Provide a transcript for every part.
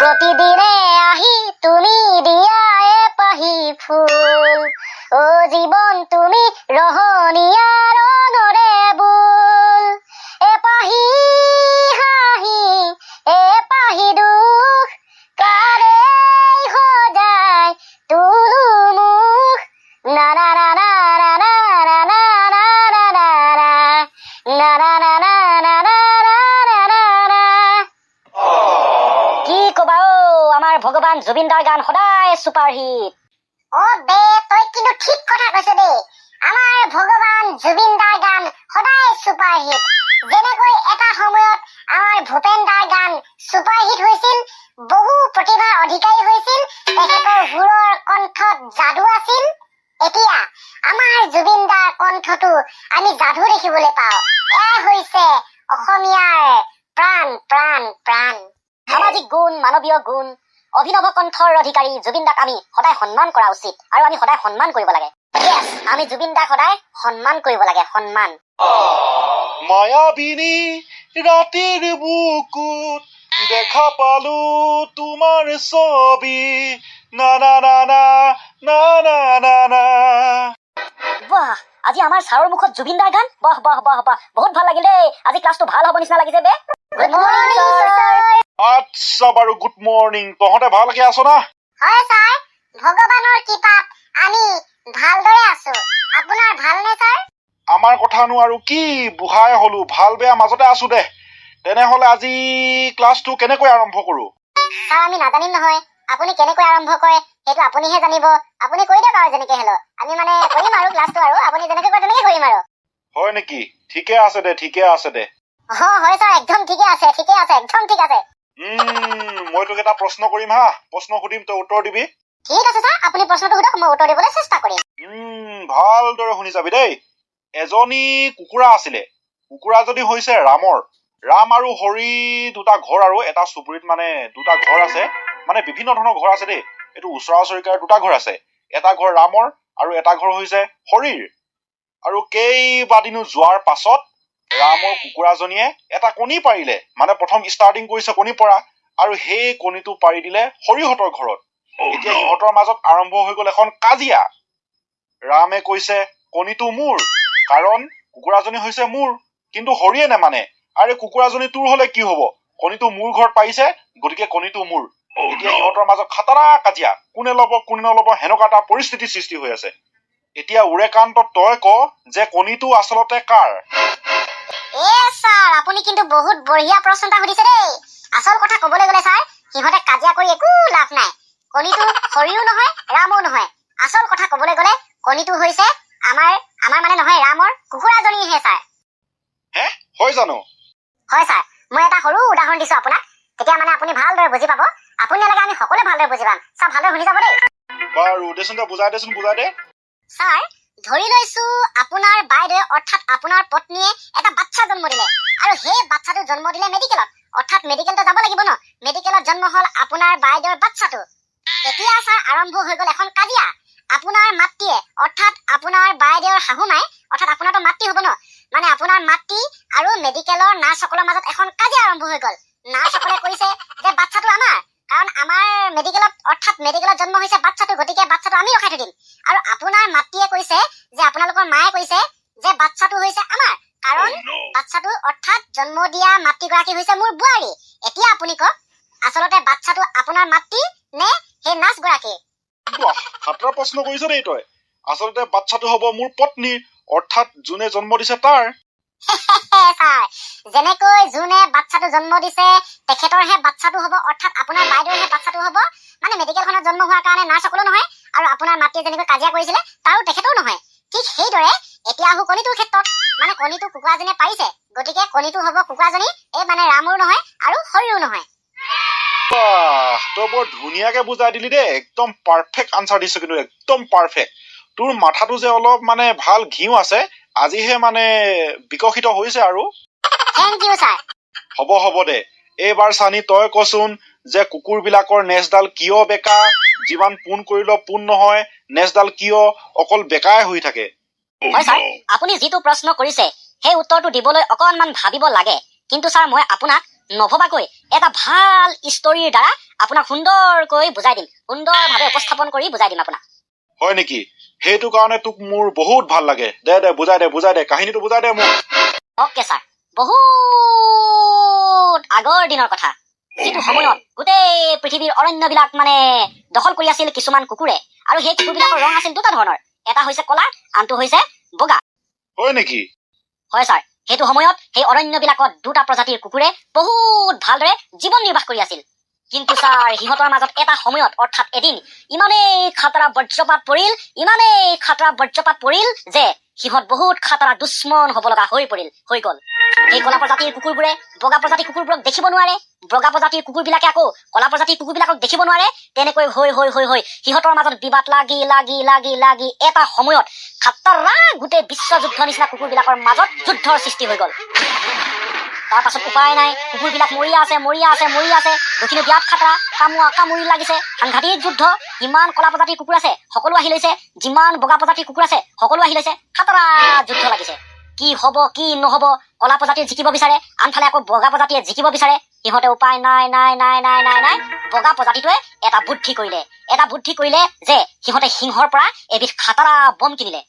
প্ৰতিদিনে আহি তুমি দিয়া এপাহি ফুল অ জীৱন তুমি ৰহনীয়া ৰঙৰে বুল এপাহি হাঁহি এপাহি দুখ কাৰে সজাই তুলো মুখ না না না না না না না না না না না না না না না না না কি কবা ও আমাৰ ভগৱান জুবিনদাৰ গান সদায় সুপাৰ হিট অ বে তই কিন্তু ঠিক কথা কৈছ দে আমাৰ ভগৱান জুবিনদাৰ গান সদায় সুপাৰ হিট যেনেকৈ এটা সময়ত আমাৰ ভূপেনদাৰ গান সুপাৰ হিট হৈছিল বহু প্ৰতিভাৰ অধিকাৰী হৈছিল তেখেতৰ সুৰৰ কণ্ঠত যাদু আছিল এতিয়া আমাৰ জুবিনদাৰ কণ্ঠটো আমি যাদু দেখিবলৈ পাওঁ এয়া হৈছে অসমীয়াৰ প্ৰাণ প্ৰাণ প্ৰাণ সামাজিক গুণ মানৱীয় গুণ অভিনৱ কণ্ঠৰ অধিকাৰী জুবিনদাক আমি সদায় সন্মান কৰা উচিত আৰু আমি সদায় সন্মান কৰিব লাগে আমি জুবিনদাক সদায় সন্মান কৰিব লাগে সন্মান মায়াবিনী ৰাতিৰ বুকুত দেখা পালো তোমাৰ ছবি না না না না না না না না বাহ আজি আমাৰ ছাৰৰ মুখত জুবিনদাৰ গান বাহ বাহ বাহ বাহ বহুত ভাল লাগিল দেই আজি ক্লাছটো ভাল হ'ব নিচিনা লাগিছে বে গুড মৰ্নিং ছাৰ আচ্ছা বাৰু গুড মৰ্নিং তহঁতে ভালকে আছ না হয় ছাৰ ভগৱানৰ কৃপাত আমি ভালদৰে আছো আপোনাৰ ভালনে ছাৰ আমাৰ কথানো আৰু কি বুঢ়াই হলো ভাল বেয়া মাজতে আছো দে তেনেহলে আজি ক্লাছটো কেনেকৈ আৰম্ভ কৰো ছাৰ আমি নাজানিম নহয় আপুনি কেনেকৈ আৰম্ভ কৰে সেইটো আপুনিহে জানিব আপুনি কৈ দিয়ক আৰু যেনেকৈ হলো আমি মানে কৰিম আৰু ক্লাছটো আৰু আপুনি যেনেকৈ কয় তেনেকৈ কৰিম আৰু হয় নেকি ঠিকে আছে দে হয় ছাৰ একদম ঠিকে আছে একদম ঠিক আছে মই তোক এটা প্ৰশ্ন কৰিম হা প্ৰশ্ন সুধিম তই উত্তৰ দিবি ঠিক আছে ছাৰ আপুনি প্ৰশ্নটো সোধক মই উত্তৰ দিবলৈ চেষ্টা কৰিম ভালদৰে শুনি যাবি দেই এজনী কুকুৰা আছিলে কুকুৰাজনী হৈছে ৰামৰ ৰাম আৰু হৰি দুটা ঘৰ আৰু এটা চুবুৰীত মানে দুটা ঘৰ আছে মানে বিভিন্ন ধৰণৰ ঘৰ আছে দেই এইটো ওচৰা ওচৰিকাৰ দুটা ঘৰ আছে এটা ঘৰ ৰামৰ আৰু এটা ঘৰ হৈছে হৰিৰ আৰু কেইবাদিনো যোৱাৰ পাছত ৰামৰ কুকুৰাজনীয়ে এটা কণী পাৰিলে মানে প্ৰথম ষ্টাৰ্টিং কৰিছে কণী পৰা আৰু সেই কণীটো পাৰি দিলে হৰিহঁতৰ ঘৰত এতিয়া সিহঁতৰ মাজত আৰম্ভ হৈ গল এখন কাজিয়া ৰামে কৈছে কণীটো মোৰ কাৰণ কুকুৰাজনী হৈছে মোৰ কিন্তু হৰিয়ে নেমানে আৰে কুকুৰাজনী তোৰ হলে কি হব কণীটো মোৰ ঘৰত পাৰিছে গতিকে কণীটো মোৰ এতিয়া সিহঁতৰ মাজত খাটাৰা কাজিয়া কোনে লব কোনে নলব হেনেকুৱা এটা পৰিস্থিতিৰ সৃষ্টি হৈ আছে এতিয়া উৰেকান্ত তই ক যে কণীটো আচলতে কাৰ ছাৰ আপুনি কিন্তু বহুত বঢ়িয়া প্ৰশ্ন এটা সুধিছে দেই আচল কথা কবলৈ গলে ছাৰ সিহঁতে কাজিয়া কৰি একো লাভ নাই কণীটো হৰিও নহয় ৰামো নহয় আচল কথা কবলৈ গলে কণীটো হৈছে আমাৰ মানে নহয় ৰামৰ কুকুৰাজনীহে ছাৰ হয় জানো হয় ছাৰ মই এটা সৰু উদাহৰণ দিছো আপোনাক তেতিয়া মানে আপুনি ভালদৰে বুজি পাব আপুনি নালাগে আমি সকলোৱে ভালদৰে বুজি পাম ছাৰ ভালদৰে শুনি যাব দেই বাৰু দেচোন বুজাই দে ছাৰ ধৰি লৈছো আপোনাৰ বাইদেৱে অৰ্থাৎ আপোনাৰ পত্নীয়ে এটা বাচ্চা জন্ম দিলে আৰু সেই বাচ্চাটো জন্ম দিলে মেডিকেলত অৰ্থাৎ মেডিকেলটো যাব লাগিব ন মেডিকেলত জন্ম হল আপোনাৰ বাইদেউৰ বাচ্চাটো এতিয়া ছাৰ আৰম্ভ হৈ গল এখন কাজিয়া আপোনাৰ মাতৃয়ে অৰ্থাৎ আপোনাৰ বাইদেউৰ শাহুমাই অৰ্থাৎ আপোনাৰতো মাতৃ হ'ব ন মানে আপোনাৰ মাতৃ আৰু মেডিকেলৰ নাৰ্ছসকলৰ মাজত এখন কাজিয়া আৰম্ভ হৈ গল নাৰ্ছসকলে কৈছে যে বাচ্চাটো আমাৰ কাৰণ আমাৰ মেডিকেলত অৰ্থাৎ মেডিকেলত জন্ম হৈছে বাচ্চাটো গতিকে বাচ্চাটো আমি ৰখাই থৈ দিম আৰু আপোনাৰ মাতৃয়ে কৈছে যে আপোনালোকৰ মায়ে কৈছে যে বাচ্চাটো হৈছে আমাৰ কাৰণ বাচ্চাটো অৰ্থাৎ জন্ম দিয়া মাতৃগৰাকী হৈছে মোৰ বোৱাৰী এতিয়া আপুনি কওক আচলতে বাচ্চাটো আপোনাৰ মাতৃ নে সেই নাৰ্ছগৰাকী খাতৰা প্ৰশ্ন কৰিছ দেই তই আচলতে বাচ্চাটো হ'ব মোৰ পত্নী অৰ্থাৎ যোনে জন্ম দিছে তাৰ ছাৰ যেনেকৈ যোনে বাচ্চাটো জন্ম দিছে তেখেতৰহে বাচ্চাটো হ'ব অৰ্থাৎ আপোনাৰ বাইদেউৰহে বাচ্চাটো হ'ব মানে মেডিকেলখনত জন্ম হোৱাৰ কাৰণে নাৰ্ছসকলো নহয় আৰু আপোনাৰ মাতৃয়ে যেনেকৈ কাজিয়া কৰিছিলে তাৰো তেখেতও নহয় ঠিক সেইদৰে এতিয়া আহো কণীটোৰ ক্ষেত্ৰত মানে কণীটো কুকুৰাজনীয়ে পাৰিছে গতিকে কণীটো হ'ব কুকুৰাজনী এই মানে ৰামৰো নহয় আৰু হৰিও নহয় তই বৰ ধুনীয়াকে বুজাই দিলি দেই একদম পাৰফেক্ট আনচাৰ দিছ কিন্তু একদম পাৰফেক্ট তোৰ মাথাটো যে অলপ মানে ভাল ঘিউ আছে আজিহে মানে বিকশিত হৈছে আৰু থেংক ইউ ছাৰ হ'ব দে এইবাৰ চানি তই কচোন যে কুকুৰ বিলাকৰ নেজডাল কিয় বেকা যিমান পোন কৰিলেও পোন নহয় নেজডাল কিয় অকল বেকাই হৈ থাকে হয় ছাৰ আপুনি যিটো প্ৰশ্ন কৰিছে সেই উত্তৰটো দিবলৈ অকনমান ভাবিব লাগে কিন্তু ছাৰ মই আপোনাক নভবাকৈ এটা ভাল ষ্টৰীৰ দ্বাৰা আপোনাক সুন্দৰকৈ বুজাই দিম, সুন্দৰভাৱে উপস্থাপন কৰি বুজাই দিম আপোনাক। হয় নেকি? সেইটো কাৰণে তোক মোৰ বহুত ভাল লাগে। দে বুজাই দে কাহিনীটো বুজাই দে মোক। অ'কে ছাৰ, বহুত আগৰ দিনৰ কথা, যিটো সময়ত গোটেই পৃথিৱীৰ অৰণ্যবিলাক দখল কৰি আছিল কিছুমান কুকুৰে, আৰু সেই কুকুৰবিলাকৰ ৰং আছিল দুটা ধৰণৰ, এটা হৈছে কলা, আনটো হৈছে বগা। হয় নেকি? হয় ছাৰ, সেইটো সময়ত সেই অৰণ্যবিলাকত দুটা প্ৰজাতিৰ কুকুৰে বহুত ভালদৰে জীৱন নিৰ্বাহ কৰি আছিল। কিন্তু ছাৰ, সিহঁতৰ মাজত এটা সময়ত অৰ্থাৎ এদিন ইমানেই খাতৰা বজ্ৰপাত পৰিল যে সিহঁত বহুত খাতৰা দুশ্মন হব লগা হৈ গল। এই কলা প্ৰজাতিৰ কুকুৰবোৰে বগা প্ৰজাতিৰ কুকুৰবোৰক দেখিব নোৱাৰে, বগা প্ৰজাতিৰ কুকুৰবিলাকে আকৌ কলা প্ৰজাতিৰ কুকুৰবিলাকক দেখিব নোৱাৰে। তেনেকৈ হৈ সিহঁতৰ মাজত বিবাদ লাগি এটা সময়ত খাতৰা গোটেই বিশ্বযুদ্ধ নিচিনা কুকুৰবিলাকৰ মাজত যুদ্ধৰ সৃষ্টি হৈ গল। তাৰ পাছত উপায় নাই, কুকুৰবিলাক মৰি আছে, দুখিনি বিৰাট খাতৰা, কামুৰি লাগিছে, সাংঘাতিক যুদ্ধ। ইমান কলা প্ৰজাতিৰ কুকুৰ আছে সকলো আহি লৈছে, যিমান বগা প্ৰজাতিৰ কুকুৰ আছে সকলো আহি লৈছে, খাতৰা যুদ্ধ লাগিছে। কি হব কি নহব, কলা প্ৰজাতিয়ে জিকিব বিচাৰে, আনফালে আকৌ বগা প্ৰজাতিয়ে জিকিব বিচাৰে। সিহঁতে উপায় নাই, বগা প্ৰজাতিটোৱে এটা বুদ্ধি কৰিলে যে সিহঁতে সিংহৰ পৰা এবিধ খাতৰা বম কিনিলে।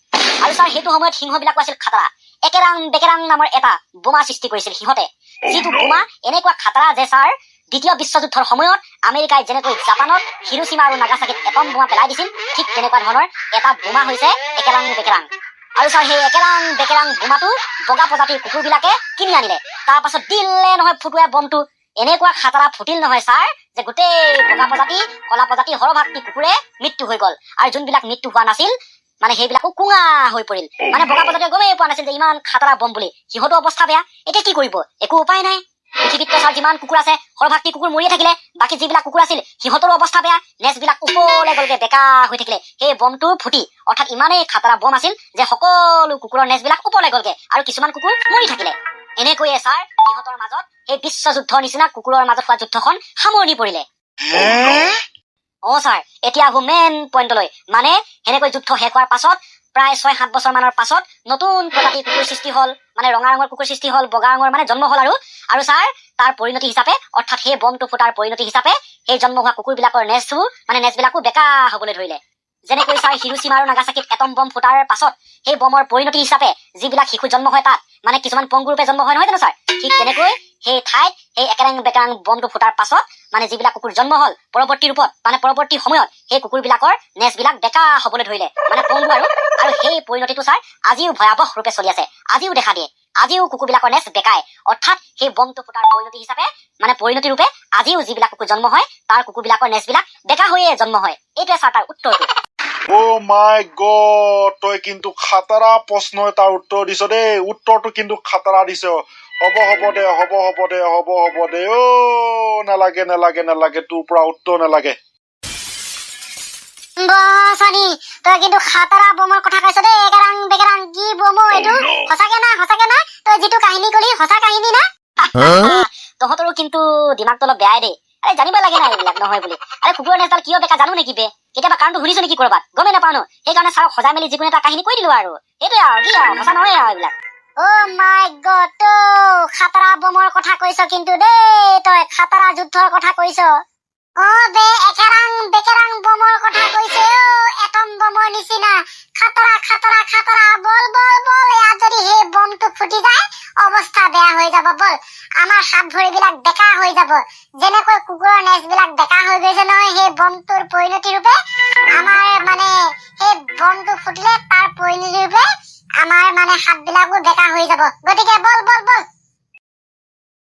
আৰু ছাৰ, সেইটো সময়ত সিংহবিলাকো আছিল খাতৰা। একেৰাং নামৰ এটা বোমা সৃষ্টি কৰিছিল সিহঁতে, যিটো বোমা এনেকুৱা খাতৰা যে ছাৰ, দ্বিতীয় বিশ্বযুদ্ধৰ সময়ত আমেৰিকাই যেনেকৈ জাপানত হিৰোশ্বিমা আৰু নাগাচাকিত এটম বোমা পেলাই দিছিল, ঠিক তেনেকুৱা ধৰণৰ এটা বোমা হৈছে একেৰাং। আৰু ছাৰ, সেই একেৰাং বোমাটো বগা প্ৰজাতিৰ কুকুৰবিলাকে কিনি আনিলে। তাৰ পাছত দিলে নহয় ফুটুৱাই বমটো, এনেকুৱা খাতৰা ফুটিল নহয় ছাৰ, যে গোটেই বগা প্ৰজাতি কলা প্ৰজাতি সৰহভাগটি কুকুৰে মৃত্যু হৈ গল। আৰু যোনবিলাক মৃত্যু হোৱা নাছিল সেইবিলাকো কুঙা হৈ পৰিল। বগা প্ৰজাতিয়ে গমেই পোৱা নাছিল যে ইমান খাতৰা বম বুলি। সিহঁতো অৱস্থা বেয়া, এতিয়া কি কৰিব, একো উপায় নাই। পৃথিৱীত ছাৰ যিমান কুকুৰ আছে সৰহভাগটি কুকুৰ মৰিয়ে থাকিলে, বাকী যিবিলাক কুকুৰ আছিল সিহঁতৰো অৱস্থা বেয়া, নেজবিলাক ওপৰলৈ গলগে, বেকা হৈ থাকিলে। সেই বমটো ফুটি, অৰ্থাৎ ইমানেই খাতৰা বম আছিল যে সকলো কুকুৰৰ নেজবিলাক ওপৰলৈ গলগে, আৰু কিছুমান কুকুৰ মৰি থাকিলে। এনেকৈয়ে ছাৰ, সিহঁতৰ মাজত সেই বিশ্বযুদ্ধৰ নিচিনা কুকুৰৰ মাজত হোৱা যুদ্ধখন সামৰণি পৰিলে। ছাৰ, এতিয়া আহো মেইন পইণ্টলৈ। সেনেকৈ যুদ্ধ শেষ হোৱাৰ পাছত প্ৰায় 6-7 বছৰ মানৰ পাছত নতুন প্ৰজাতিৰ কুকুৰ সৃষ্টি হল, ৰঙা ৰঙৰ কুকুৰ সৃষ্টি হল, বগা ৰঙৰ জন্ম হল। আৰু ছাৰ, তাৰ পৰিণতি হিচাপে, অৰ্থাৎ সেই বমটো ফুটাৰ পৰিণতি হিচাপে সেই জন্ম হোৱা কুকুৰবিলাকৰ নেজবিলাকো বেকা হবলৈ ধৰিলে। যেনেকৈ ছাৰ, হিৰোশ্বিমা আৰু নাগাচাকিত এটম বম ফুটাৰ পাছত সেই বমৰ পৰিণতি হিচাপে যিবিলাক শিশু জন্ম হয় তাত কিছুমান পংগুৰূপে জন্ম হয়, নহয় জানো ছাৰ? ঠিক তেনেকৈ সেই ঠাইত সেই একেৰাং বমটো ফুটাৰ পাছত যিবিলাক কুকুৰ জন্ম হল পৰৱৰ্তী ৰূপত, পৰৱৰ্তী সময়ত সেই কুকুৰবিলাকৰ নেজবিলাক বেকা হবলৈ ধৰিলে, পংগু। আৰু সেই পৰিণতিটো ছাৰ আজিও ভয়াৱহ ৰূপে চলি আছে, আজিও দেখা দিয়ে। আজিও কুকুৰবিলাকৰ নেজ বেকাই, অৰ্থাৎ সেই বমটো ফুটাৰ পৰিণতি হিচাপে পৰিণতি ৰূপে আজিও যিবিলাক কুকুৰ জন্ম হয় তাৰ কুকুৰবিলাকৰ নেজবিলাক বেকা হৈয়ে জন্ম হয়। এইটোৱে ছাৰ তাৰ উত্তৰটো। অ' মাই গড, তই কিন্তু খাতৰা প্ৰশ্ন এটাৰ উত্তৰ দিছ দেই। উত্তৰটো কিন্তু খাতৰা দিছ। হ'ব দে। নালাগে, তোৰ পৰা উত্তৰ নালাগে। চানি, তই কিন্তু খাতৰা বমৰ কথা কৈছ দেই। একেৰাং কি বম এইটো? সঁচাকে না? তই যিটো কাহিনী কলি সঁচা কাহিনী না? তহঁতৰো কিন্তু দিমাগটো অলপ বেয়াই দেই। জানিব লাগে না এইবিলাক নহয় বুলি। কুকুৰৰ নেজডাল কিয় বেকা জানো নেকি বে? কেতিয়াবা কাৰণটো শুনিছো নেকি কৰবাত? গমেই নাপাও ন, সেইকাৰণে ছাৰক সজাই মেলি যিকোনো এটা কাহিনী কৈ দিলো আৰু। সেইটোৱে আৰু কি আৰু, সঁচা নহয় আৰু এইবিলাক। অ' মাই গড, তই খাতৰা বমৰ কথা কৈছ কিন্তু দেই, তই খাতৰা যুদ্ধৰ কথা কৈছ। বে, একেৰাং বমৰ কথা কৈছে। এটম বমৰ নিচিনা খাতৰা বল। ইয়াত যদি সেই বমটো ফুটি যায় অৱস্থা বেয়া হৈ যাব। বল, আমাৰ হাত ভৰিবিলাক বেকা হৈ যাব, যেনেকৈ কুকুৰৰ নেজবিলাক বেকা হৈ গৈছে নহয়। সেই বমটোৰ পৰিণতি ৰূপে আমাৰ সেই বমটো ফুটিলে তাৰ পৰিণতি ৰূপে আমাৰ হাতবিলাকো বেকা হৈ যাব। গতিকে বল।